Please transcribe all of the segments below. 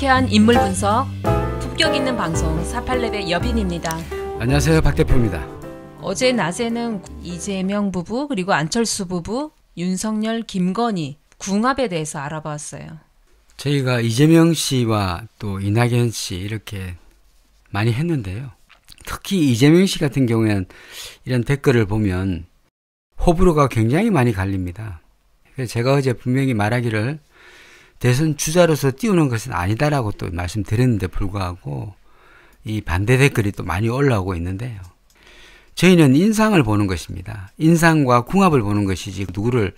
유쾌한 인물 분석, 품격 있는 방송 48렙의 여빈입니다. 안녕하세요, 박 대표입니다. 어제 낮에는 이재명 부부 그리고 안철수 부부, 윤석열, 김건희 궁합에 대해서 알아봤어요. 저희가 이재명 씨와 또 이낙연 씨 이렇게 많이 했는데요. 특히 이재명 씨 같은 경우에는 이런 댓글을 보면 호불호가 굉장히 많이 갈립니다. 그래서 제가 어제 분명히 말하기를 대선 주자로서 띄우는 것은 아니다라고 또 말씀드렸는데 불구하고 이 반대 댓글이 또 많이 올라오고 있는데요. 저희는 인상을 보는 것입니다. 인상과 궁합을 보는 것이지 누구를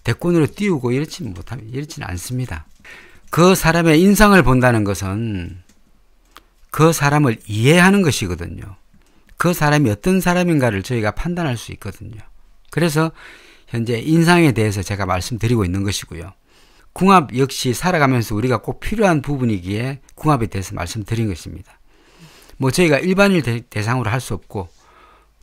대권으로 띄우고 이렇지는 않습니다. 그 사람의 인상을 본다는 것은 그 사람을 이해하는 것이거든요. 그 사람이 어떤 사람인가를 저희가 판단할 수 있거든요. 그래서 현재 인상에 대해서 제가 말씀드리고 있는 것이고요. 궁합 역시 살아가면서 우리가 꼭 필요한 부분이기에 궁합에 대해서 말씀드린 것입니다. 뭐 저희가 일반인 대상으로 할 수 없고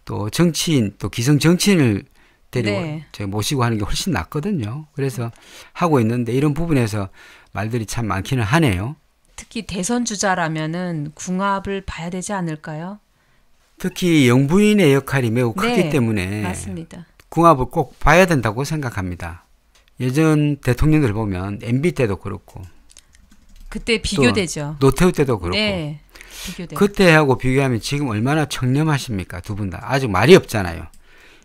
또 정치인 또 기성 정치인을 데리고 저희 모시고 하는 게 훨씬 낫거든요. 그래서 하고 있는데 이런 부분에서 말들이 참 많기는 하네요. 특히 대선 주자라면은 궁합을 봐야 되지 않을까요? 특히 영부인의 역할이 매우 크기 때문에 맞습니다. 궁합을 꼭 봐야 된다고 생각합니다. 예전 대통령들 보면 MB 때도 그렇고 그때 비교되죠. 노태우 때도 그렇고 네, 비교돼요. 그때하고 비교하면 지금 얼마나 청렴하십니까? 두 분 다. 아직 말이 없잖아요.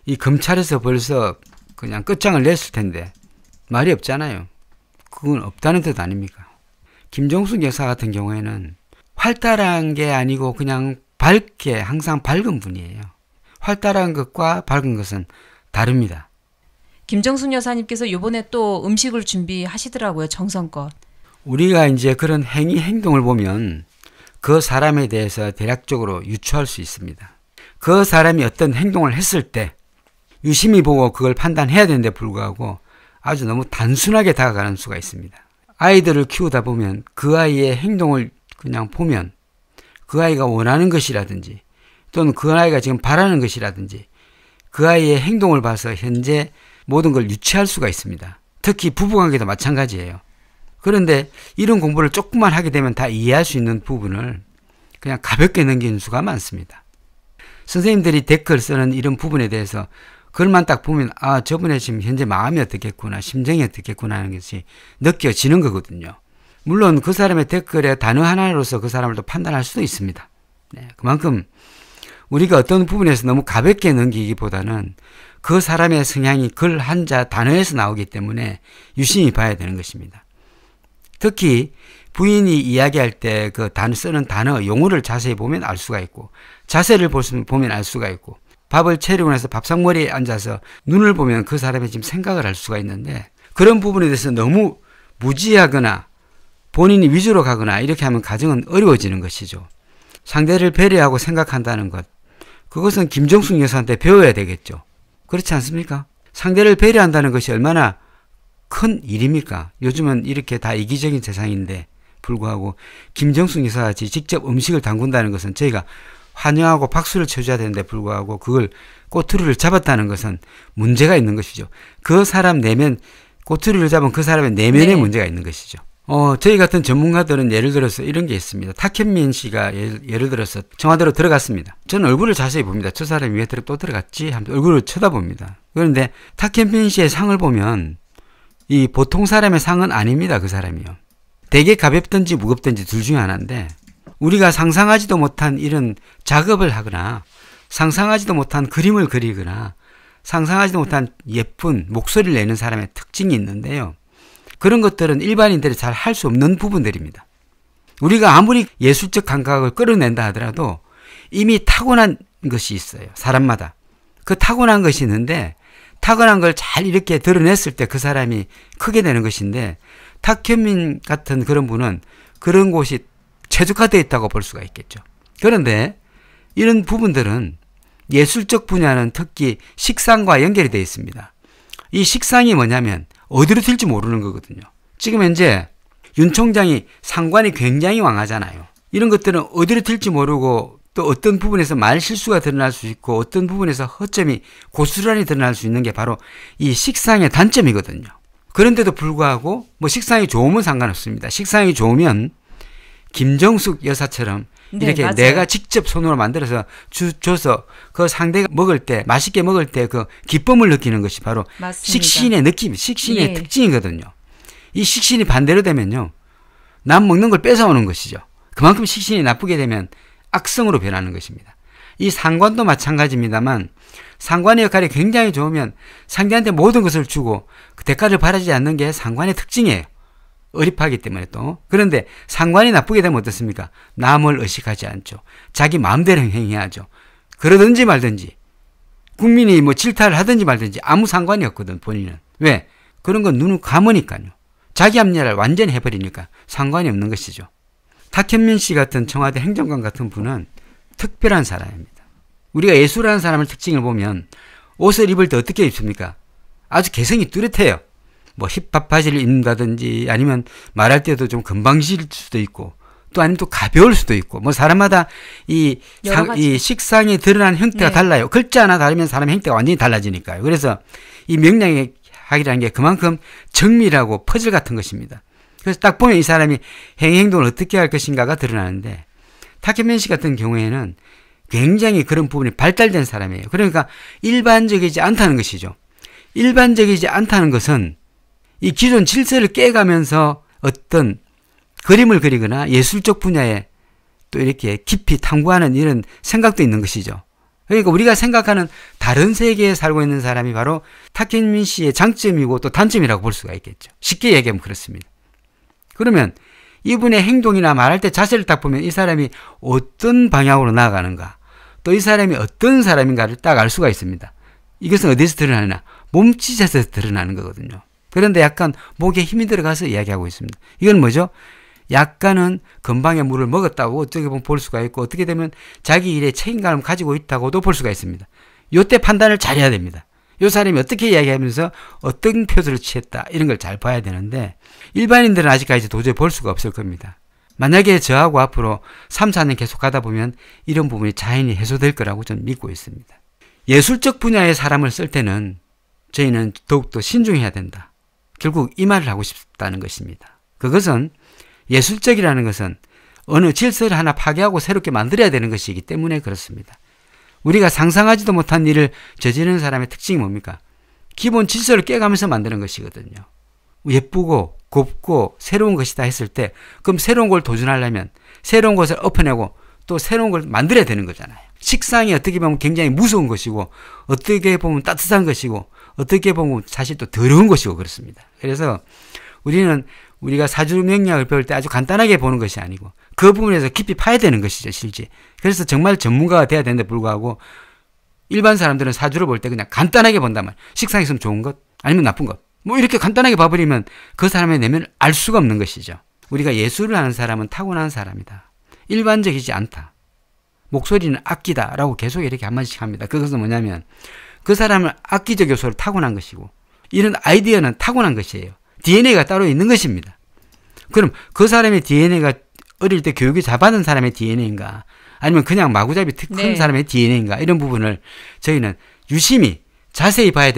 이 검찰에서 벌써 그냥 끝장을 냈을 텐데 말이 없잖아요. 그건 없다는 뜻 아닙니까? 김정숙 여사 같은 경우에는 활달한 게 아니고 그냥 밝게 항상 밝은 분이에요. 활달한 것과 밝은 것은 다릅니다. 김정숙 여사님께서 이번에 또 음식을 준비하시더라고요. 정성껏. 우리가 이제 그런 행동을 보면 그 사람에 대해서 대략적으로 유추할 수 있습니다. 그 사람이 어떤 행동을 했을 때 유심히 보고 그걸 판단해야 되는데 불구하고 아주 너무 단순하게 다가가는 수가 있습니다. 아이들을 키우다 보면 그 아이의 행동을 그냥 보면 그 아이가 원하는 것이라든지 또는 그 아이가 지금 바라는 것이라든지 그 아이의 행동을 봐서 현재 모든 걸 유추할 수가 있습니다. 특히 부부관계도 마찬가지예요. 그런데 이런 공부를 조금만 하게 되면 다 이해할 수 있는 부분을 그냥 가볍게 넘기는 수가 많습니다. 선생님들이 댓글 쓰는 이런 부분에 대해서 글만 딱 보면 아, 저분의 지금 현재 마음이 어떻겠구나, 심정이 어떻겠구나 하는 것이 느껴지는 거거든요. 물론 그 사람의 댓글에 단어 하나로서 그 사람을 또 판단할 수도 있습니다. 네, 그만큼 우리가 어떤 부분에서 너무 가볍게 넘기기보다는 그 사람의 성향이 글 한자 단어에서 나오기 때문에 유심히 봐야 되는 것입니다. 특히 부인이 이야기할 때 그 쓰는 단어, 용어를 자세히 보면 알 수가 있고 자세를 보면 알 수가 있고 밥을 차리고 나서 밥상머리에 앉아서 눈을 보면 그 사람의 지금 생각을 알 수가 있는데 그런 부분에 대해서 너무 무지하거나 본인이 위주로 가거나 이렇게 하면 가정은 어려워지는 것이죠. 상대를 배려하고 생각한다는 것, 그것은 김정숙 여사한테 배워야 되겠죠. 그렇지 않습니까? 상대를 배려한다는 것이 얼마나 큰 일입니까? 요즘은 이렇게 다 이기적인 세상인데 불구하고 김정숙 여사같이 직접 음식을 담근다는 것은 저희가 환영하고 박수를 쳐줘야 되는데 불구하고 그걸 꼬투리를 잡았다는 것은 문제가 있는 것이죠. 그 사람 내면, 꼬투리를 잡은 그 사람의 내면에 문제가 있는 것이죠. 저희 같은 전문가들은 예를 들어서 이런 게 있습니다. 탁현민 씨가 예를 들어서 청와대로 들어갔습니다. 저는 얼굴을 자세히 봅니다. 저 사람이 왜 또 들어갔지? 하면서 얼굴을 쳐다봅니다. 그런데 탁현민 씨의 상을 보면 이 보통 사람의 상은 아닙니다. 그 사람이요. 되게 가볍든지 무겁든지 둘 중에 하나인데 우리가 상상하지도 못한 이런 작업을 하거나 상상하지도 못한 그림을 그리거나 상상하지도 못한 예쁜 목소리를 내는 사람의 특징이 있는데요. 그런 것들은 일반인들이 잘 할 수 없는 부분들입니다. 우리가 아무리 예술적 감각을 끌어낸다 하더라도 이미 타고난 것이 있어요. 사람마다. 그 타고난 것이 있는데 타고난 걸 잘 이렇게 드러냈을 때 그 사람이 크게 되는 것인데 탁현민 같은 그런 분은 그런 곳이 최적화되어 있다고 볼 수가 있겠죠. 그런데 이런 부분들은 예술적 분야는 특히 식상과 연결이 되어 있습니다. 이 식상이 뭐냐면 어디로 튈지 모르는 거거든요. 지금 현재 윤 총장이 상관이 굉장히 왕하잖아요. 이런 것들은 어디로 튈지 모르고 또 어떤 부분에서 말 실수가 드러날 수 있고 어떤 부분에서 허점이 고스란히 드러날 수 있는 게 바로 이 식상의 단점이거든요. 그런데도 불구하고 뭐 식상이 좋으면 상관없습니다. 식상이 좋으면 김정숙 여사처럼 네, 이렇게 맞아요. 내가 직접 손으로 만들어서 줘서 그 상대가 먹을 때, 맛있게 먹을 때 그 기쁨을 느끼는 것이 바로 맞습니다. 식신의 느낌, 식신의 예. 특징이거든요. 이 식신이 반대로 되면요, 남 먹는 걸 뺏어오는 것이죠. 그만큼 식신이 나쁘게 되면 악성으로 변하는 것입니다. 이 상관도 마찬가지입니다만, 상관의 역할이 굉장히 좋으면 상대한테 모든 것을 주고 그 대가를 바라지 않는 게 상관의 특징이에요. 어립하기 때문에 또. 그런데 상관이 나쁘게 되면 어떻습니까? 남을 의식하지 않죠. 자기 마음대로 행해야죠. 그러든지 말든지, 국민이 뭐 질타를 하든지 말든지 아무 상관이 없거든, 본인은. 왜? 그런 건 눈을 감으니까요. 자기 합리화를 완전히 해버리니까 상관이 없는 것이죠. 탁현민 씨 같은 청와대 행정관 같은 분은 특별한 사람입니다. 우리가 예술하는 사람의 특징을 보면 옷을 입을 때 어떻게 입습니까? 아주 개성이 뚜렷해요. 뭐 힙합 바지를 입는다든지 아니면 말할 때도 좀 금방질 수도 있고 또 아니면 또 가벼울 수도 있고 뭐 사람마다 이 식상에 드러나는 형태가 네. 달라요. 글자 하나 다르면 사람의 형태가 완전히 달라지니까요. 그래서 이 명량학이라는 게 그만큼 정밀하고 퍼즐 같은 것입니다. 그래서 딱 보면 이 사람이 행동을 어떻게 할 것인가가 드러나는데 탁현민 씨 같은 경우에는 굉장히 그런 부분이 발달된 사람이에요. 그러니까 일반적이지 않다는 것이죠. 일반적이지 않다는 것은 이 기존 질서를 깨가면서 어떤 그림을 그리거나 예술적 분야에 또 이렇게 깊이 탐구하는 이런 생각도 있는 것이죠. 그러니까 우리가 생각하는 다른 세계에 살고 있는 사람이 바로 탁현민 씨의 장점이고 또 단점이라고 볼 수가 있겠죠. 쉽게 얘기하면 그렇습니다. 그러면 이분의 행동이나 말할 때 자세를 딱 보면 이 사람이 어떤 방향으로 나아가는가, 또 이 사람이 어떤 사람인가를 딱 알 수가 있습니다. 이것은 어디서 드러나느냐? 몸짓에서 드러나는 거거든요. 그런데 약간 목에 힘이 들어가서 이야기하고 있습니다. 이건 뭐죠? 약간은 건방에 물을 먹었다고 어떻게 보면 볼 수가 있고 어떻게 되면 자기 일에 책임감을 가지고 있다고도 볼 수가 있습니다. 이때 판단을 잘해야 됩니다. 이 사람이 어떻게 이야기하면서 어떤 표정을 취했다 이런 걸 잘 봐야 되는데 일반인들은 아직까지 도저히 볼 수가 없을 겁니다. 만약에 저하고 앞으로 3, 4년 계속 가다 보면 이런 부분이 자연히 해소될 거라고 저는 믿고 있습니다. 예술적 분야의 사람을 쓸 때는 저희는 더욱더 신중해야 된다. 결국 이 말을 하고 싶다는 것입니다. 그것은 예술적이라는 것은 어느 질서를 하나 파괴하고 새롭게 만들어야 되는 것이기 때문에 그렇습니다. 우리가 상상하지도 못한 일을 저지르는 사람의 특징이 뭡니까? 기본 질서를 깨가면서 만드는 것이거든요. 예쁘고 곱고 새로운 것이다 했을 때 그럼 새로운 걸 도전하려면 새로운 것을 엎어내고 또 새로운 걸 만들어야 되는 거잖아요. 식상이 어떻게 보면 굉장히 무서운 것이고 어떻게 보면 따뜻한 것이고 어떻게 보면 사실 또 더러운 것이고 그렇습니다. 그래서 우리가 사주 명리학을 배울 때 아주 간단하게 보는 것이 아니고 그 부분에서 깊이 파야 되는 것이죠, 실제. 그래서 정말 전문가가 돼야 되는데 불구하고 일반 사람들은 사주를 볼 때 그냥 간단하게 본단 말이에요. 식상이 있으면 좋은 것 아니면 나쁜 것. 뭐 이렇게 간단하게 봐버리면 그 사람의 내면을 알 수가 없는 것이죠. 우리가 예술을 하는 사람은 타고난 사람이다. 일반적이지 않다. 목소리는 악기다라고 계속 이렇게 한마디씩 합니다. 그것은 뭐냐면 그 사람은 악기적 요소를 타고난 것이고 이런 아이디어는 타고난 것이에요. DNA가 따로 있는 것입니다. 그럼 그 사람의 DNA가 어릴 때 교육이 잘 받은 사람의 DNA인가 아니면 그냥 마구잡이 큰 사람의 DNA인가 이런 부분을 저희는 유심히 자세히 봐야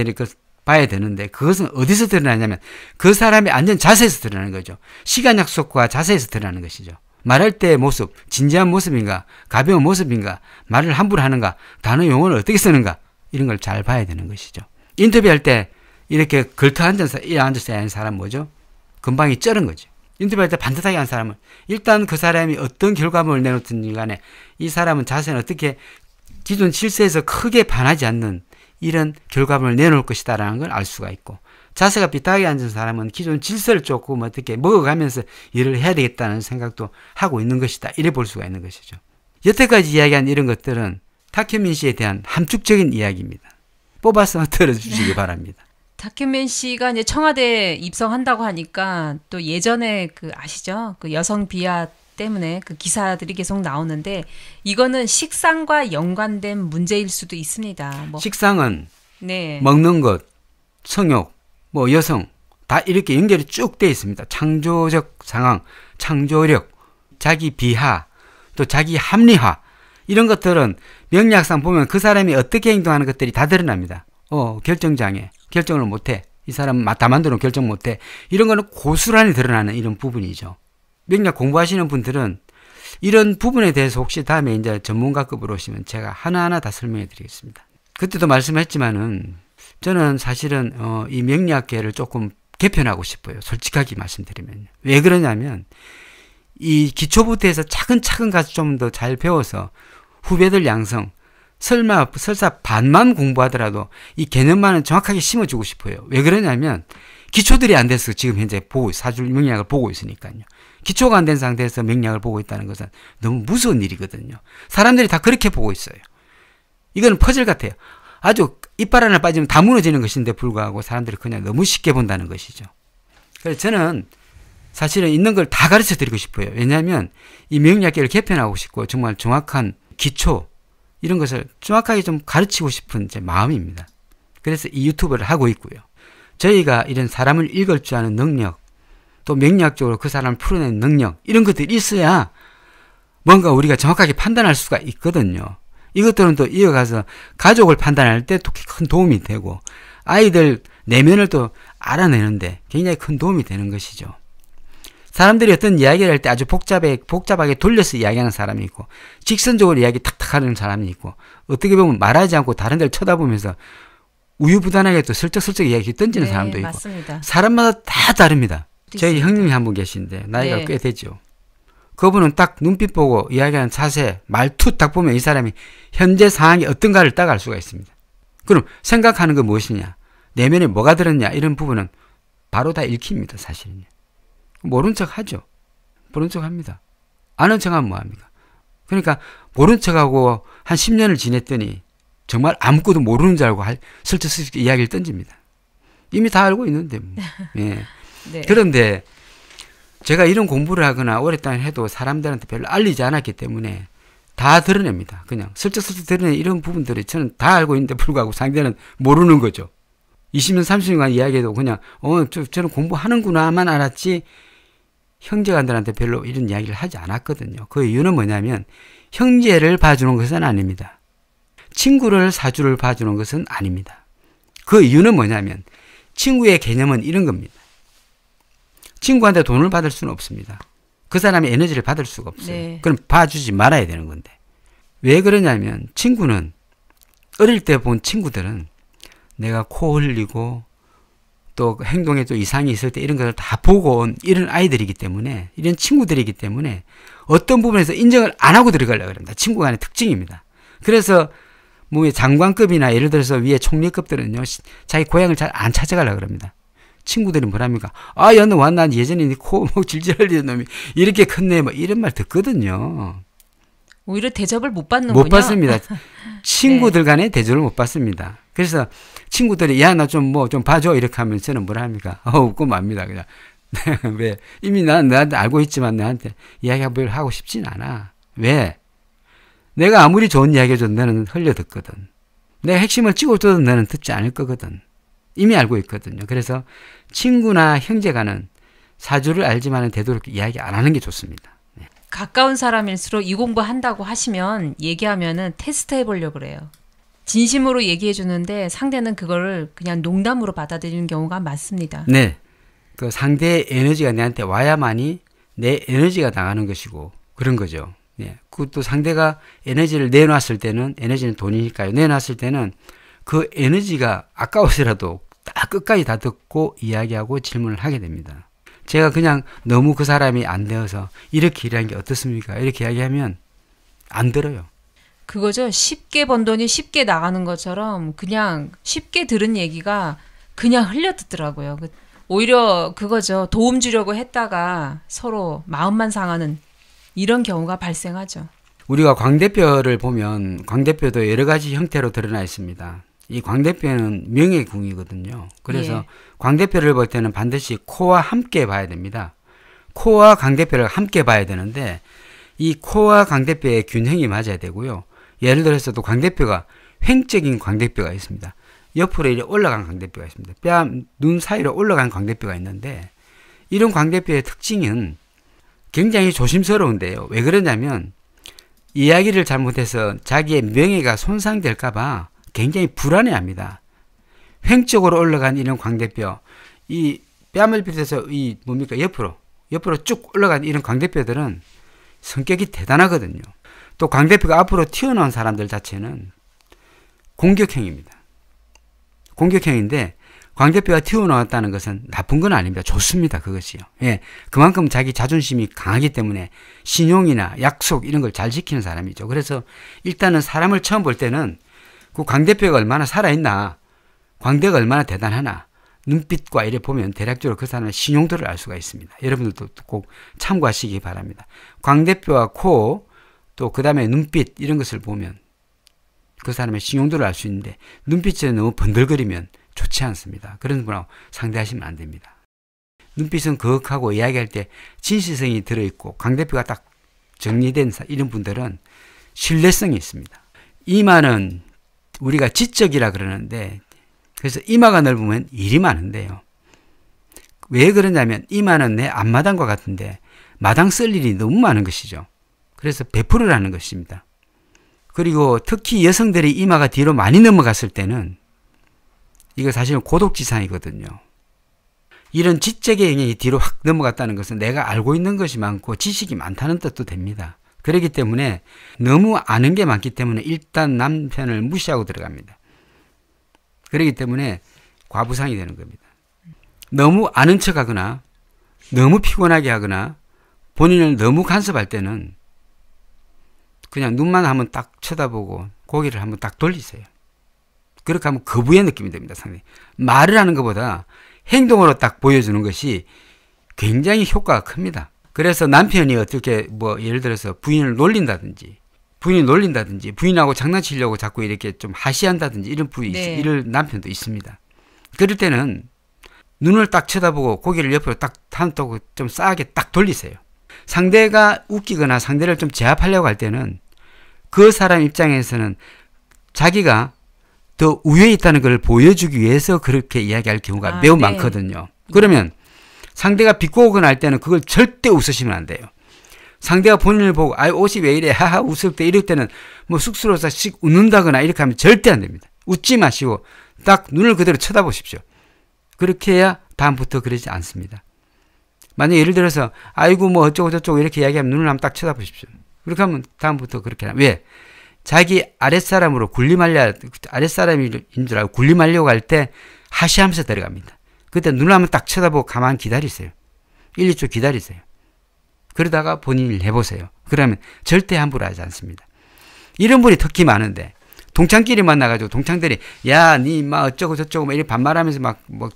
되는데 그것은 어디서 드러나냐면 그 사람의 앉은 자세에서 드러나는 거죠. 시간 약속과 자세에서 드러나는 것이죠. 말할 때의 모습, 진지한 모습인가, 가벼운 모습인가, 말을 함부로 하는가, 단어 용어를 어떻게 쓰는가 이런 걸 잘 봐야 되는 것이죠. 인터뷰할 때 이렇게 걸터 앉아서 해야 하는 사람 뭐죠? 금방이 쩔은 거죠. 인터뷰할 때 반듯하게 한 사람은 일단 그 사람이 어떤 결과물을 내놓든지 간에 이 사람은 자세는 어떻게 기존 질서에서 크게 반하지 않는 이런 결과물을 내놓을 것이다라는 걸 알 수가 있고 자세가 삐딱하게 앉은 사람은 기존 질서를 조금 어떻게 먹어가면서 일을 해야 되겠다는 생각도 하고 있는 것이다. 이래 볼 수가 있는 것이죠. 여태까지 이야기한 이런 것들은 탁현민 씨에 대한 함축적인 이야기입니다. 뽑아서 들어주시기 바랍니다. 탁현민 씨가 이제 청와대 입성한다고 하니까 또 예전에 그 아시죠? 그 여성 비하 때문에 그 기사들이 계속 나오는데 이거는 식상과 연관된 문제일 수도 있습니다. 뭐. 식상은 네. 먹는 것, 성욕, 뭐 여성 다 이렇게 연결이 쭉 돼 있습니다. 창조적 상황, 창조력, 자기 비하, 또 자기 합리화 이런 것들은 명리학상 보면 그 사람이 어떻게 행동하는 것들이 다 드러납니다. 결정장애, 결정을 못해. 이 사람은 다 만들어 결정 못해. 이런 거는 고스란히 드러나는 이런 부분이죠. 명리학 공부하시는 분들은 이런 부분에 대해서 혹시 다음에 이제 전문가급으로 오시면 제가 하나하나 다 설명해 드리겠습니다. 그때도 말씀했지만은 저는 사실은 이 명리학계를 조금 개편하고 싶어요. 솔직하게 말씀드리면요. 왜 그러냐면 이 기초부터 해서 차근차근 가서 좀 더 잘 배워서 후배들 양성, 설사 반만 공부하더라도 이 개념만은 정확하게 심어주고 싶어요. 왜 그러냐면 기초들이 안 돼서 지금 현재 사주 명리학을 보고 있으니까요. 기초가 안 된 상태에서 명리학을 보고 있다는 것은 너무 무서운 일이거든요. 사람들이 다 그렇게 보고 있어요. 이거는 퍼즐 같아요. 아주 이빨 하나 빠지면 다 무너지는 것인데 불구하고 사람들이 그냥 너무 쉽게 본다는 것이죠. 그래서 저는 사실은 있는 걸 다 가르쳐 드리고 싶어요. 왜냐하면 이 명리학계를 개편하고 싶고 정말 정확한 기초 이런 것을 정확하게 좀 가르치고 싶은 제 마음입니다. 그래서 이 유튜브를 하고 있고요. 저희가 이런 사람을 읽을 줄 아는 능력, 또 명리학적으로 그 사람을 풀어내는 능력 이런 것들이 있어야 뭔가 우리가 정확하게 판단할 수가 있거든요. 이것들은 또 이어가서 가족을 판단할 때 또 큰 도움이 되고 아이들 내면을 또 알아내는데 굉장히 큰 도움이 되는 것이죠. 사람들이 어떤 이야기를 할 때 아주 복잡하게 돌려서 이야기하는 사람이 있고 직선적으로 이야기 탁탁 하는 사람이 있고 어떻게 보면 말하지 않고 다른 데를 쳐다보면서 우유부단하게 또 슬쩍슬쩍 이야기 던지는 사람도 있고 맞습니다. 사람마다 다 다릅니다. 저희 형님이 한 분 계신데 나이가 꽤 되죠. 그분은 딱 눈빛 보고 이야기하는 자세, 말투 딱 보면 이 사람이 현재 상황이 어떤가를 딱 알 수가 있습니다. 그럼 생각하는 건 무엇이냐, 내면에 뭐가 들었냐 이런 부분은 바로 다 읽힙니다. 사실은요. 모른 척 하죠. 모른 척 합니다. 아는 척하면 뭐합니까? 그러니까 모른 척하고 한 10년을 지냈더니 정말 아무것도 모르는 줄 알고 슬쩍슬쩍 이야기를 던집니다. 이미 다 알고 있는데 뭐. 예. 네. 그런데 제가 이런 공부를 하거나 오랫동안 해도 사람들한테 별로 알리지 않았기 때문에 다 드러냅니다. 그냥 슬쩍슬쩍 드러내는 이런 부분들이 저는 다 알고 있는데 불구하고 상대는 모르는 거죠. 20년, 30년간 이야기해도 그냥 저는 공부하는구나만 알았지 형제간들한테 별로 이런 이야기를 하지 않았거든요. 그 이유는 뭐냐면 형제를 봐주는 것은 아닙니다. 친구를 사주를 봐주는 것은 아닙니다. 그 이유는 뭐냐면 친구의 개념은 이런 겁니다. 친구한테 돈을 받을 수는 없습니다. 그 사람의 에너지를 받을 수가 없어요. 네. 그럼 봐주지 말아야 되는 건데. 왜 그러냐면 친구는 어릴 때 본 친구들은 내가 코 흘리고 또 행동에 또 이상이 있을 때 이런 것을 다 보고 온 이런 아이들이기 때문에 이런 친구들이기 때문에 어떤 부분에서 인정을 안 하고 들어가려고 합니다. 친구 간의 특징입니다. 그래서 뭐 장관급이나 예를 들어서 위에 총리급들은요 자기 고향을 잘 안 찾아가려고 합니다. 친구들이 뭐랍니까? 아, 야, 너 왔나? 예전에 네 코 뭐 질질 흘리던 놈이 이렇게 컸네. 뭐 이런 말 듣거든요. 오히려 대접을 못 받는군요. 못 받습니다. 친구들 간에 대접을 못 받습니다. 그래서 친구들이 야, 나 좀 봐줘. 이렇게 하면 저는 뭐라 합니까? 웃고 맙니다. 그냥. 왜? 이미 나한테 알고 있지만 나한테 이야기를 하고 싶진 않아. 왜? 내가 아무리 좋은 이야기 해줘도 너는 흘려 듣거든. 내가 핵심을 찍어줘도 너는 듣지 않을 거거든. 이미 알고 있거든요. 그래서 친구나 형제간은 사주를 알지만은 되도록 이야기 안 하는 게 좋습니다. 네. 가까운 사람일수록 이 공부한다고 하시면 얘기하면은 테스트 해보려고 그래요. 진심으로 얘기해 주는데 상대는 그거를 그냥 농담으로 받아들이는 경우가 많습니다. 네. 그 상대의 에너지가 내한테 와야만이 내 에너지가 나가는 것이고 그런 거죠. 네. 그것도 상대가 에너지를 내놨을 때는 에너지는 돈이니까요. 내놨을 때는 그 에너지가 아까워서라도 다 끝까지 다 듣고 이야기하고 질문을 하게 됩니다. 제가 그냥 너무 그 사람이 안 되어서 이렇게 일하는 게 어떻습니까? 이렇게 이야기하면 안 들어요. 그거죠. 쉽게 번 돈이 쉽게 나가는 것처럼 그냥 쉽게 들은 얘기가 그냥 흘려듣더라고요. 오히려 그거죠. 도움 주려고 했다가 서로 마음만 상하는 이런 경우가 발생하죠. 우리가 광대뼈를 보면 광대뼈도 여러 가지 형태로 드러나 있습니다. 이 광대뼈는 명예궁이거든요. 그래서 광대뼈를 볼 때는 반드시 코와 함께 봐야 됩니다. 코와 광대뼈를 함께 봐야 되는데 이 코와 광대뼈의 균형이 맞아야 되고요. 예를 들어서 또 광대뼈가 횡적인 광대뼈가 있습니다. 옆으로 이렇게 올라간 광대뼈가 있습니다. 눈 사이로 올라간 광대뼈가 있는데 이런 광대뼈의 특징은 굉장히 조심스러운데요. 왜 그러냐면 이야기를 잘못해서 자기의 명예가 손상될까봐 굉장히 불안해합니다. 횡적으로 올라간 이런 광대뼈, 이 뺨을 비롯해서 이 뭡니까 옆으로 옆으로 쭉 올라간 이런 광대뼈들은 성격이 대단하거든요. 또 광대뼈가 앞으로 튀어나온 사람들 자체는 공격형입니다. 공격형인데 광대뼈가 튀어나왔다는 것은 나쁜 건 아닙니다. 좋습니다. 그것이요. 예, 그만큼 자기 자존심이 강하기 때문에 신용이나 약속 이런 걸 잘 지키는 사람이죠. 그래서 일단은 사람을 처음 볼 때는 그 광대뼈가 얼마나 살아있나, 광대가 얼마나 대단하나, 눈빛과 이래 보면 대략적으로 그 사람의 신용도를 알 수가 있습니다. 여러분들도 꼭 참고하시기 바랍니다. 광대뼈와 코, 또 그 다음에 눈빛 이런 것을 보면 그 사람의 신용도를 알 수 있는데 눈빛이 너무 번들거리면 좋지 않습니다. 그런 분하고 상대하시면 안 됩니다. 눈빛은 거역하고 이야기할 때 진실성이 들어있고 광대뼈가 딱 정리된 이런 분들은 신뢰성이 있습니다. 이마는 우리가 지적이라 그러는데 그래서 이마가 넓으면 일이 많은데요. 왜 그러냐면 이마는 내 앞마당과 같은데 마당 쓸 일이 너무 많은 것이죠. 그래서 베풀으라는 것입니다. 그리고 특히 여성들이 이마가 뒤로 많이 넘어갔을 때는 이거 사실은 고독지상이거든요. 이런 지적의 영역이 뒤로 확 넘어갔다는 것은 내가 알고 있는 것이 많고 지식이 많다는 뜻도 됩니다. 그렇기 때문에 너무 아는 게 많기 때문에 일단 남편을 무시하고 들어갑니다. 그렇기 때문에 과부상이 되는 겁니다. 너무 아는 척하거나 너무 피곤하게 하거나 본인을 너무 간섭할 때는 그냥 눈만 한번 딱 쳐다보고 고개를 한번 딱 돌리세요. 그렇게 하면 거부의 느낌이 됩니다. 상당히. 말을 하는 것보다 행동으로 딱 보여주는 것이 굉장히 효과가 큽니다. 그래서 남편이 어떻게 예를 들어서 부인을 놀린다든지 부인하고 장난치려고 자꾸 이렇게 좀 하시한다든지 이런 네. 이럴 남편도 있습니다. 그럴 때는 눈을 딱 쳐다보고 고개를 옆으로 딱 한다고 좀 싸게 딱 돌리세요. 상대가 웃기거나 상대를 좀 제압하려고 할 때는 그 사람 입장에서는 자기가 더 우위에 있다는 걸 보여주기 위해서 그렇게 이야기할 경우가 매우 네. 많거든요. 그러면 상대가 비꼬거나 할 때는 그걸 절대 웃으시면 안 돼요. 상대가 본인을 보고 옷이 왜 이래 하하 웃을 때 이럴 때는 쑥스러워서 씩 웃는다거나 이렇게 하면 절대 안 됩니다. 웃지 마시고 딱 눈을 그대로 쳐다보십시오. 그렇게 해야 다음부터 그러지 않습니다. 만약 예를 들어서 아이고 어쩌고 저쩌고 이렇게 이야기하면 눈을 한번 딱 쳐다보십시오. 그렇게 하면 다음부터 그렇게 하면 왜? 자기 아랫사람으로 아랫사람인 줄 알고 군림하려고 할 때 하시하면서 들어갑니다. 그때 눈을 한번 딱 쳐다보고 가만히 기다리세요. 1, 2초 기다리세요. 그러다가 본인을 해보세요. 그러면 절대 함부로 하지 않습니다. 이런 분이 특히 많은데 동창끼리 만나가지고 동창들이 야, 니 어쩌고 저쩌고 이렇게 반말하면서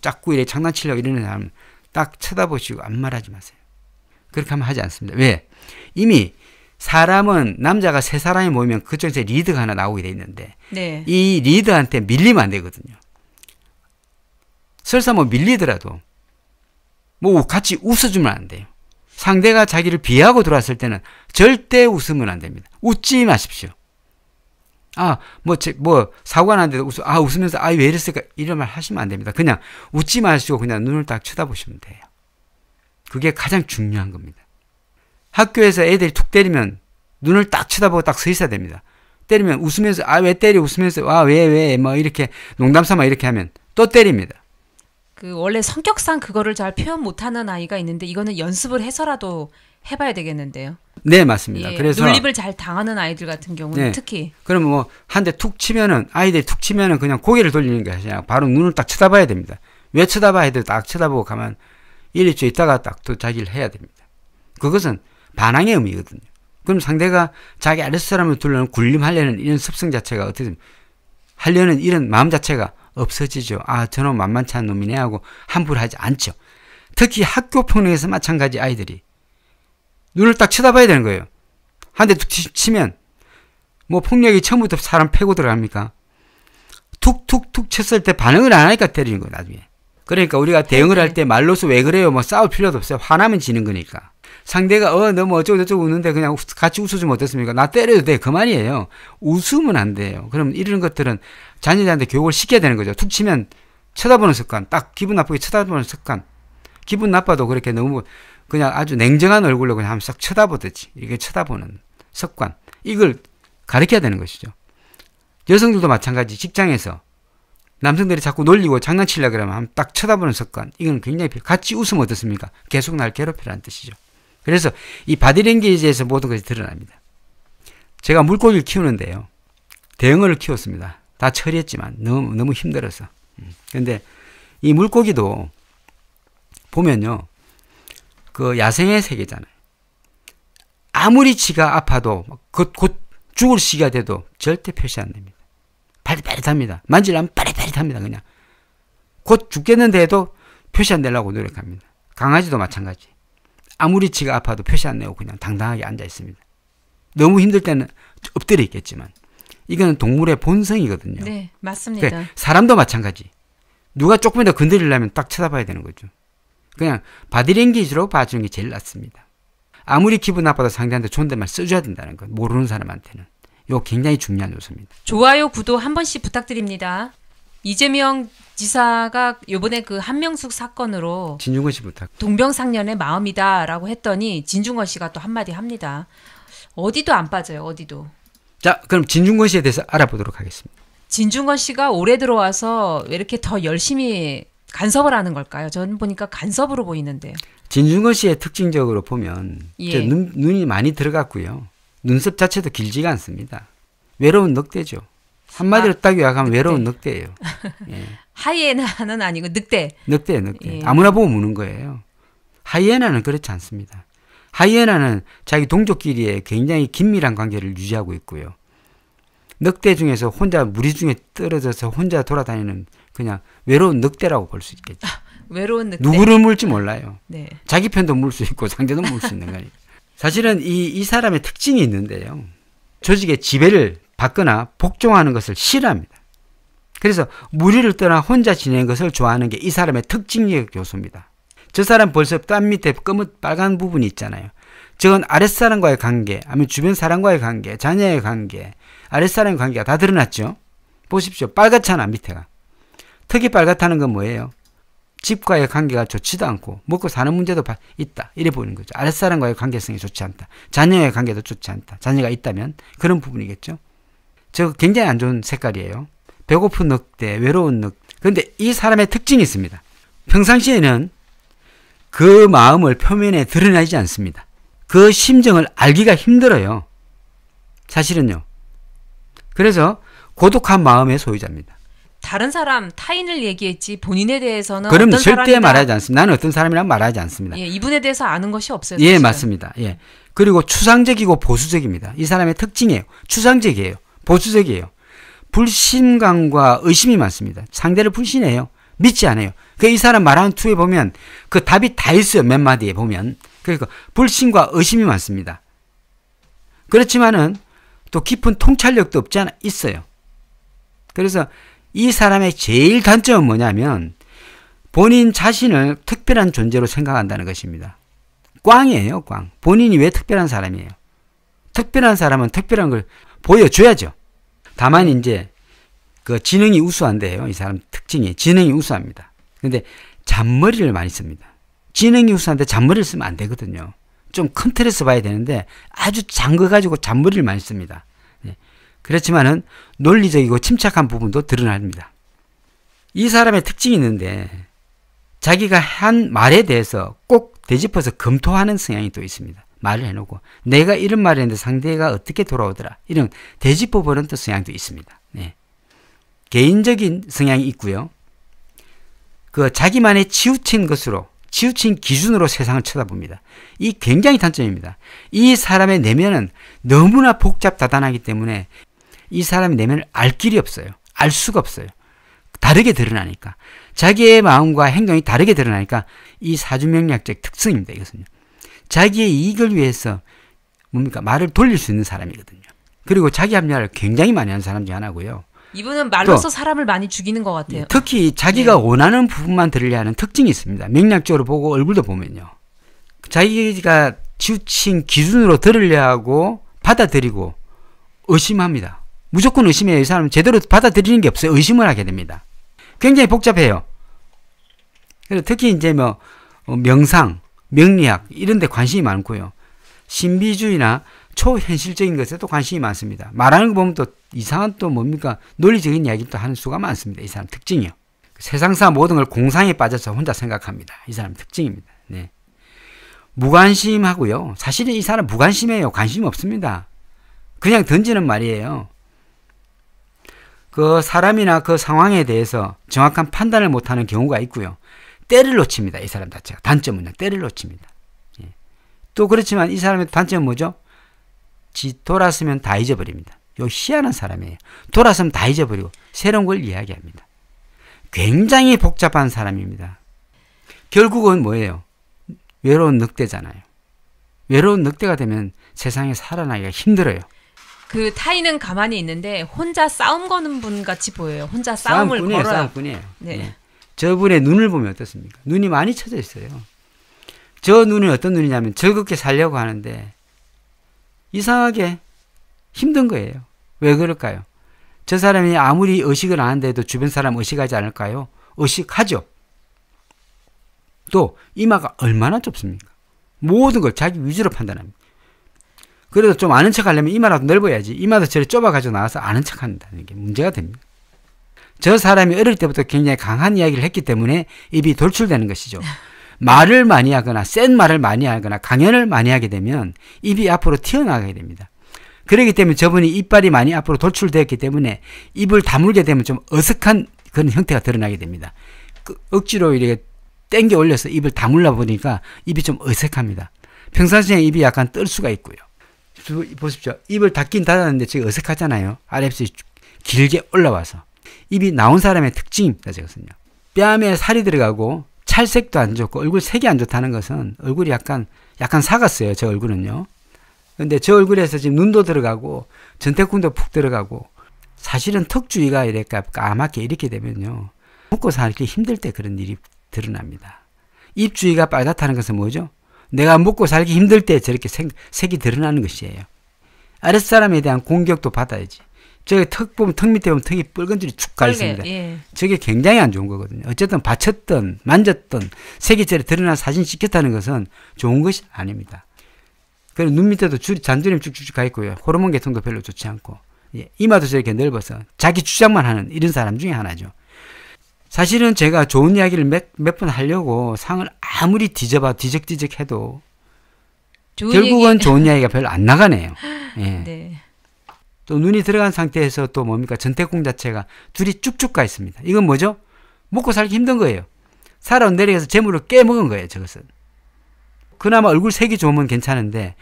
자꾸 이렇게 장난치려고 이러는 사람 딱 쳐다보시고 아무 말하지 마세요. 그렇게 하면 하지 않습니다. 왜? 이미 사람은 남자가 세 사람이 모이면 그쪽에서 리드가 하나 나오게 돼 있는데 네. 이 리드한테 밀리면 안 되거든요. 설사 밀리더라도 같이 웃어주면 안 돼요. 상대가 자기를 비하하고 들어왔을 때는 절대 웃으면 안 됩니다. 웃지 마십시오. 사고가 났는데도 웃으면서 왜 이랬을까 이런 말 하시면 안 됩니다. 그냥 웃지 마시고 그냥 눈을 딱 쳐다보시면 돼요. 그게 가장 중요한 겁니다. 학교에서 애들이 툭 때리면 눈을 딱 쳐다보고 딱 서 있어야 됩니다. 때리면 웃으면서 왜 때려 웃으면서 왜 이렇게 농담 삼아 이렇게 하면 또 때립니다. 원래 성격상 그거를 잘 표현 못하는 아이가 있는데 이거는 연습을 해서라도 해봐야 되겠는데요. 네, 맞습니다. 예, 그래서 놀림을 잘 당하는 아이들 같은 경우는 특히. 그럼 한 대 툭 치면은 아이들이 툭 치면은 그냥 고개를 돌리는 게 아니라 바로 눈을 딱 쳐다봐야 됩니다. 왜 쳐다봐야 돼? 딱 쳐다보고 가면 1, 2초 있다가 딱 또 자기를 해야 됩니다. 그것은 반항의 의미거든요. 그럼 상대가 자기 아랫사람을 둘러는 군림하려는 이런 습성 자체가 어떻게 하려는 이런 마음 자체가 없어지죠. 저놈 만만치 않은 놈이네 하고 함부로 하지 않죠. 특히 학교 폭력에서 마찬가지 아이들이 눈을 딱 쳐다봐야 되는 거예요. 한 대 툭 치면 폭력이 처음부터 사람 패고 들어갑니까? 툭툭툭 쳤을 때 반응을 안 하니까 때리는 거예요. 나중에. 그러니까 우리가 대응을 할 때 말로서 왜 그래요? 싸울 필요도 없어요. 화나면 지는 거니까. 상대가 너무 어쩌고 저쩌고 웃는데 그냥 같이 웃어주면 어떻습니까? 나 때려도 돼. 그 말이에요. 웃으면 안 돼요. 그럼 이런 것들은 자녀들한테 교육을 시켜야 되는 거죠. 툭 치면 쳐다보는 습관, 딱 기분 나쁘게 쳐다보는 습관. 기분 나빠도 그렇게 너무 그냥 아주 냉정한 얼굴로 그냥 한번 싹 쳐다보듯이 이렇게 쳐다보는 습관. 이걸 가르쳐야 되는 것이죠. 여성들도 마찬가지 직장에서 남성들이 자꾸 놀리고 장난치려고 그러면 딱 쳐다보는 습관. 이건 굉장히 같이 웃으면 어떻습니까? 계속 날 괴롭히라는 뜻이죠. 그래서 이 바디랭귀지에서 모든 것이 드러납니다. 제가 물고기를 키우는데요. 대형어를 키웠습니다. 다 처리했지만 너무 힘들어서. 그런데 이 물고기도 보면요. 그 야생의 세계잖아요. 아무리 지가 아파도 곧 죽을 시기가 돼도 절대 표시 안 됩니다. 빠릿빠릿합니다. 만지려면 빠릿빠릿합니다. 그냥. 곧 죽겠는데 해도 표시 안 내려고 노력합니다. 강아지도 마찬가지. 아무리 지가 아파도 표시 안 내고 그냥 당당하게 앉아 있습니다. 너무 힘들 때는 엎드려 있겠지만 이거는 동물의 본성이거든요. 네, 맞습니다. 그러니까 사람도 마찬가지. 누가 조금이라도 건드리려면 딱 쳐다봐야 되는 거죠. 그냥 바디랭귀지로 봐주는 게 제일 낫습니다. 아무리 기분 나빠도 상대한테 존댓말 써줘야 된다는 것. 모르는 사람한테는. 이거 굉장히 중요한 요소입니다. 좋아요, 구독 한 번씩 부탁드립니다. 이재명 지사가 요번에 그 한명숙 사건으로 진중권 씨 부탁. 동병상련의 마음이다라고 했더니 진중권 씨가 또 한마디 합니다. 어디도 안 빠져요. 어디도. 자, 그럼 진중권 씨에 대해서 알아보도록 하겠습니다. 진중권 씨가 올해 들어와서 왜 이렇게 더 열심히 간섭을 하는 걸까요? 저는 보니까 간섭으로 보이는데요. 진중권 씨의 특징적으로 보면 예. 눈이 많이 들어갔고요. 눈썹 자체도 길지가 않습니다. 외로운 늑대죠. 한마디로 딱 요약하면 늑대. 외로운 늑대예요. 예. 하이에나는 아니고 늑대. 늑대예요, 늑대. 예. 아무나 보고 무는 거예요. 하이에나는 그렇지 않습니다. 하이에나는 자기 동족끼리의 굉장히 긴밀한 관계를 유지하고 있고요. 늑대 중에서 혼자 무리 중에 떨어져서 혼자 돌아다니는 그냥 외로운 늑대라고 볼 수 있겠죠. 외로운 늑대. 누구를 물지 몰라요. 네. 자기 편도 물 수 있고 상대도 물 수 있는 거니까. 사실은 이 사람의 특징이 있는데요. 조직의 지배를 받거나 복종하는 것을 싫어합니다. 그래서 무리를 떠나 혼자 지내는 것을 좋아하는 게 이 사람의 특징적 요소입니다. 저 사람 벌써 땀 밑에 빨간 부분이 있잖아요. 저건 아랫사람과의 관계, 아니면 주변 사람과의 관계, 자녀의 관계, 아랫사람의 관계가 다 드러났죠. 보십시오. 빨갛잖아, 밑에가. 특히 빨갛다는 건 뭐예요? 집과의 관계가 좋지도 않고 먹고 사는 문제도 있다. 이래 보이는 거죠. 아랫사람과의 관계성이 좋지 않다. 자녀의 관계도 좋지 않다. 자녀가 있다면 그런 부분이겠죠. 저 굉장히 안 좋은 색깔이에요. 배고픈 늑대, 외로운 늑대. 그런데 이 사람의 특징이 있습니다. 평상시에는 그 마음을 표면에 드러내지 않습니다. 그 심정을 알기가 힘들어요. 사실은요. 그래서 고독한 마음의 소유자입니다. 다른 사람, 타인을 얘기했지 본인에 대해서는 그럼 어떤 절대 사람이다. 말하지 않습니다. 나는 어떤 사람이라고 말하지 않습니다. 예, 이분에 대해서 아는 것이 없어요. 예, 사실은. 맞습니다. 예. 그리고 추상적이고 보수적입니다. 이 사람의 특징이에요. 추상적이에요. 보수적이에요. 불신감과 의심이 많습니다. 상대를 불신해요. 믿지 않아요. 이 사람 말하는 투에 보면 그 답이 다 있어요. 몇 마디에 보면. 그러니까 불신과 의심이 많습니다. 그렇지만은 또 깊은 통찰력도 없지 않아 있어요. 그래서 이 사람의 제일 단점은 뭐냐면 본인 자신을 특별한 존재로 생각한다는 것입니다. 꽝이에요, 꽝. 본인이 왜 특별한 사람이에요? 특별한 사람은 특별한 걸 보여줘야죠. 다만 이제 그 지능이 우수한데요. 이 사람 특징이 지능이 우수합니다. 근데 잔머리를 많이 씁니다. 지능이 우수한데 잔머리를 쓰면 안 되거든요. 좀 큰 틀에서 봐야 되는데 아주 작은 거 가지고 잔머리를 많이 씁니다. 네. 그렇지만은 논리적이고 침착한 부분도 드러납니다. 이 사람의 특징이 있는데 자기가 한 말에 대해서 꼭 되짚어서 검토하는 성향이 또 있습니다. 말을 해놓고 내가 이런 말을 했는데 상대가 어떻게 돌아오더라 이런 되짚어보는 또 성향도 있습니다. 네. 개인적인 성향이 있고요. 그 자기만의 치우친 것으로 치우친 기준으로 세상을 쳐다봅니다. 이 굉장히 단점입니다. 이 사람의 내면은 너무나 복잡다단하기 때문에 이 사람의 내면을 알 길이 없어요. 알 수가 없어요. 다르게 드러나니까. 자기의 마음과 행동이 다르게 드러나니까 이 사주명리학적 특성입니다. 이것은요. 자기의 이익을 위해서 뭡니까? 말을 돌릴 수 있는 사람이거든요. 그리고 자기 합리화를 굉장히 많이 하는 사람 중 하나고요. 이분은 말로서 사람을 많이 죽이는 것 같아요. 특히 자기가 원하는 부분만 들으려 하는 특징이 있습니다. 맥락적으로 보고 얼굴도 보면요. 자기가 치우친 기준으로 들으려 하고 받아들이고 의심합니다. 무조건 의심해요. 이 사람은 제대로 받아들이는 게 없어요. 의심을 하게 됩니다. 굉장히 복잡해요. 그래서 특히 이제 명상, 명리학 이런 데 관심이 많고요. 신비주의나 초현실적인 것에도 관심이 많습니다. 말하는 거 보면 또 이상한 또 뭡니까 논리적인 이야기를 또 하는 수가 많습니다. 이 사람 특징이요. 세상사 모든 걸 공상에 빠져서 혼자 생각합니다. 이 사람 특징입니다. 네. 무관심하고요. 사실은 이 사람 무관심해요. 관심 없습니다. 그냥 던지는 말이에요. 그 사람이나 그 상황에 대해서 정확한 판단을 못하는 경우가 있고요. 때를 놓칩니다. 이 사람 자체가. 단점은요. 때를 놓칩니다. 예. 또 그렇지만 이 사람의 단점은 뭐죠? 돌았으면 다 잊어버립니다. 요 희한한 사람이에요. 돌았으면 다 잊어버리고 새로운 걸 이야기합니다. 굉장히 복잡한 사람입니다. 결국은 뭐예요? 외로운 늑대잖아요. 외로운 늑대가 되면 세상에 살아나기가 힘들어요. 그 타인은 가만히 있는데 혼자 싸움 거는 분 같이 보여요. 혼자 싸움을 싸움꾼이에요. 걸어요. 싸움꾼이에요. 네. 네. 저분의 눈을 보면 어떻습니까? 눈이 많이 쳐져 있어요. 저 눈이 어떤 눈이냐면 즐겁게 살려고 하는데 이상하게 힘든 거예요. 왜 그럴까요? 저 사람이 아무리 의식을 안 하는데도 주변 사람 의식하지 않을까요? 의식하죠. 또 이마가 얼마나 좁습니까? 모든 걸 자기 위주로 판단합니다. 그래도 좀 아는 척 하려면 이마라도 넓어야지. 이마도 저리 좁아가지고 나와서 아는 척 한다는 게 문제가 됩니다. 저 사람이 어릴 때부터 굉장히 강한 이야기를 했기 때문에 입이 돌출되는 것이죠. 말을 많이 하거나 센 말을 많이 하거나 강연을 많이 하게 되면 입이 앞으로 튀어나가게 됩니다. 그렇기 때문에 저분이 이빨이 많이 앞으로 돌출되었기 때문에 입을 다물게 되면 좀 어색한 그런 형태가 드러나게 됩니다. 억지로 이렇게 땡겨 올려서 입을 다물라 보니까 입이 좀 어색합니다. 평상시에 입이 약간 뜰 수가 있고요. 보십시오. 입을 닫긴 닫았는데 지금 어색하잖아요. 아랫입술이 길게 올라와서. 입이 나온 사람의 특징입니다. 저것은요. 뺨에 살이 들어가고 찰색도 안 좋고 얼굴 색이 안 좋다는 것은 얼굴이 약간 사갔어요. 저 얼굴은요. 근데 저 얼굴에서 지금 눈도 들어가고 전태궁도 푹 들어가고 사실은 턱주위가 이렇게 까맣게 이렇게 되면요. 먹고 살기 힘들 때 그런 일이 드러납니다. 입 주위가 빨갛다는 것은 뭐죠? 내가 먹고 살기 힘들 때 저렇게 색이 드러나는 것이에요. 아랫사람에 대한 공격도 받아야지. 저기 턱 보면 턱 밑에 보면 턱이 붉은 줄이 쭉 가 있습니다. 예. 저게 굉장히 안 좋은 거거든요. 어쨌든 받쳤던 만졌던 색이 저리 드러난 사진 찍혔다는 것은 좋은 것이 아닙니다. 그리고 눈 밑에도 잔주림 쭉쭉쭉 가 있고요. 호르몬 계통도 별로 좋지 않고 이마도 저렇게 넓어서 자기 주장만 하는 이런 사람 중에 하나죠. 사실은 제가 좋은 이야기를 몇 번 하려고 상을 아무리 뒤져봐 뒤적뒤적 해도 결국은 좋은 이야기가 별로 안 나가네요. 예. 네. 또 눈이 들어간 상태에서 또 뭡니까? 전태궁 자체가 둘이 쭉쭉 가 있습니다. 이건 뭐죠? 먹고 살기 힘든 거예요. 살아온 내려가서 재물을 깨먹은 거예요. 저것은. 그나마 얼굴 색이 좋으면 괜찮은데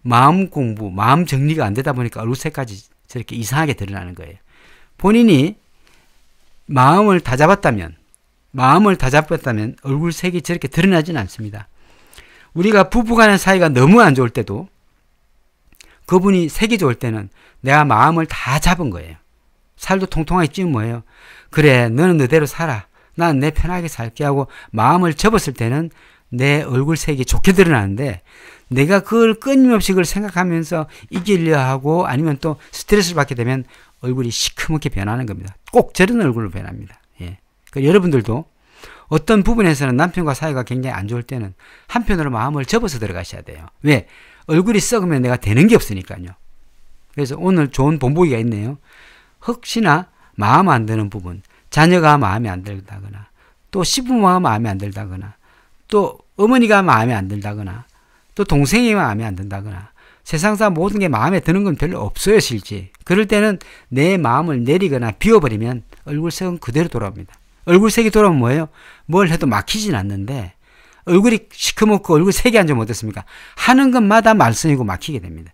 마음 공부, 마음 정리가 안 되다 보니까 얼굴 색까지 저렇게 이상하게 드러나는 거예요. 본인이 마음을 다잡았다면 얼굴 색이 저렇게 드러나지는 않습니다. 우리가 부부간의 사이가 너무 안 좋을 때도 그분이 색이 좋을 때는 내가 마음을 다 잡은 거예요. 살도 통통하게 찌면 뭐예요? 그래, 너는 너대로 살아. 난 내 편하게 살게 하고 마음을 접었을 때는 내 얼굴 색이 좋게 드러나는데 내가 그걸 끊임없이 그걸 생각하면서 이기려 하고 아니면 또 스트레스를 받게 되면 얼굴이 시커멓게 변하는 겁니다. 꼭 저런 얼굴로 변합니다. 예. 그러니까 여러분들도 어떤 부분에서는 남편과 사이가 굉장히 안 좋을 때는 한편으로 마음을 접어서 들어가셔야 돼요. 왜? 얼굴이 썩으면 내가 되는 게 없으니까요. 그래서 오늘 좋은 본보기가 있네요. 혹시나 마음 안 드는 부분, 자녀가 마음에 안 들다거나 또 시부모가 마음에 안 들다거나 또 어머니가 마음에 안 들다거나 또 동생이 마음에 안 든다거나 세상사 모든 게 마음에 드는 건 별로 없어요, 실제. 그럴 때는 내 마음을 내리거나 비워버리면 얼굴색은 그대로 돌아옵니다. 얼굴색이 돌아오면 뭐예요? 뭘 해도 막히진 않는데 얼굴이 시커멓고 얼굴 색이 안 좋으면 어떻습니까? 하는 것마다 말썽이고 막히게 됩니다.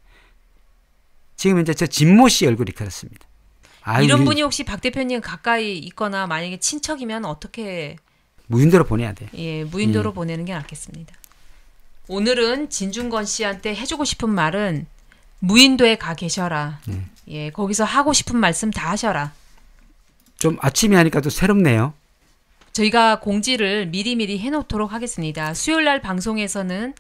지금 이제 저 진모 씨 얼굴이 그렇습니다. 이런 분이 혹시 박 대표님 가까이 있거나 만약에 친척이면 어떻게 무인도로 보내야 돼요. 예, 무인도로 보내는 게 낫겠습니다. 오늘은 진중권 씨한테 해주고 싶은 말은 무인도에 가 계셔라. 예, 거기서 하고 싶은 말씀 다 하셔라. 좀 아침에 하니까 또 새롭네요. 저희가 공지를 미리미리 해놓도록 하겠습니다. 수요일날 방송에서는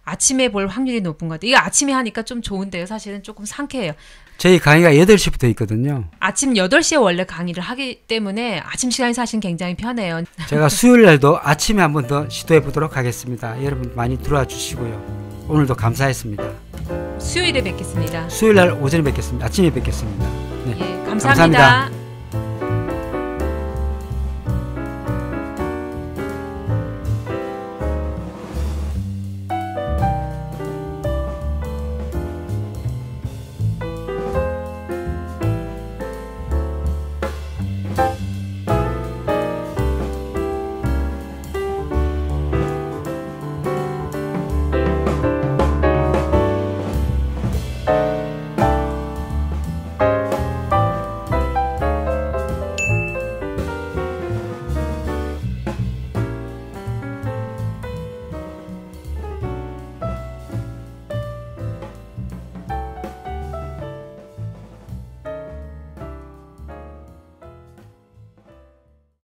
아침에 볼 확률이 높은 것 같아요. 이거 아침에 하니까 좀 좋은데요. 사실은 조금 상쾌해요. 저희 강의가 8시부터 있거든요. 아침 8시에 원래 강의를 하기 때문에 아침 시간이 사실 굉장히 편해요. 제가 수요일날도 아침에 한번 더 시도해 보도록 하겠습니다. 여러분 많이 들어와 주시고요. 오늘도 감사했습니다. 수요일에 뵙겠습니다. 수요일 날 오전에 뵙겠습니다. 아침에 뵙겠습니다. 네. 예, 감사합니다.